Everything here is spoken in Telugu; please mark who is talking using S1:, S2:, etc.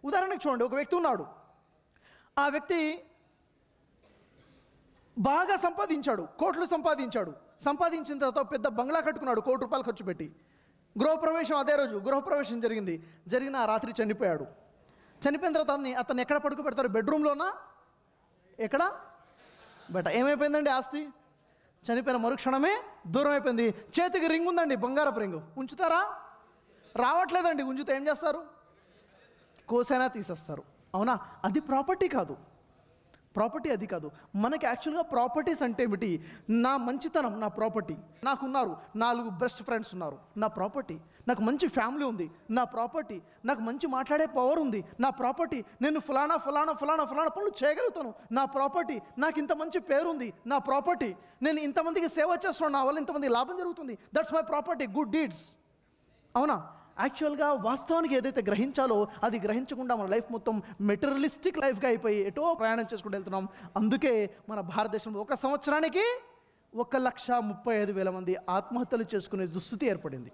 S1: ఉదాహరణకు చూడండి, ఒక వ్యక్తి ఉన్నాడు. ఆ వ్యక్తి బాగా సంపాదించాడు, కోట్లు సంపాదించాడు. సంపాదించిన తర్వాత పెద్ద బంగ్లా కట్టుకున్నాడు, ₹1,00,00,000 ఖర్చు పెట్టి. గృహప్రవేశం అదే రోజు గృహప్రవేశం జరిగిన ఆ రాత్రి చనిపోయాడు. చనిపోయిన తర్వాత అతన్ని ఎక్కడ పడుకో పెడతారు? బెడ్రూమ్లోనా, ఎక్కడ? బయట. ఏమైపోయిందండి ఆస్తి? చనిపోయిన మరుక్షణమే దూరం అయిపోయింది. చేతికి రింగ్ ఉందండి, బంగారపు రింగు. ఉంచుతారా? రావట్లేదండి. ఉంచితే ఏం చేస్తారు? కోసైనా తీసేస్తారు. అవునా? అది ప్రాపర్టీ కాదు. ప్రాపర్టీ అది కాదు. మనకి యాక్చువల్గా ప్రాపర్టీస్ అంటే ఏమిటి? నా మంచితనం నా ప్రాపర్టీ. నాకున్నారు 4 బెస్ట్ ఫ్రెండ్స్ ఉన్నారు, నా ప్రాపర్టీ. నాకు మంచి ఫ్యామిలీ ఉంది, నా ప్రాపర్టీ. నాకు మంచి మాట్లాడే పవర్ ఉంది, నా ప్రాపర్టీ. నేను ఫలానా ఫలానా ఫలానా ఫలానా పనులు చేయగలుగుతాను, నా ప్రాపర్టీ. నాకు ఇంత మంచి పేరుంది, నా ప్రాపర్టీ. నేను ఇంతమందికి సేవ చేస్తున్నాను, నా వల్ల ఇంతమంది లాభం జరుగుతుంది, that's my property, good deeds. అవునా? యాక్చువల్గా వాస్తవానికి ఏదైతే గ్రహించాలో అది గ్రహించకుండా మన లైఫ్ మొత్తం మెటీరియలిస్టిక్ లైఫ్గా అయిపోయి ఎటో ప్రయాణం చేసుకుంటూ వెళ్తున్నాం. అందుకే మన భారతదేశంలో ఒక సంవత్సరానికి 1,35,000 మంది ఆత్మహత్యలు చేసుకునే దుస్థితి ఏర్పడింది.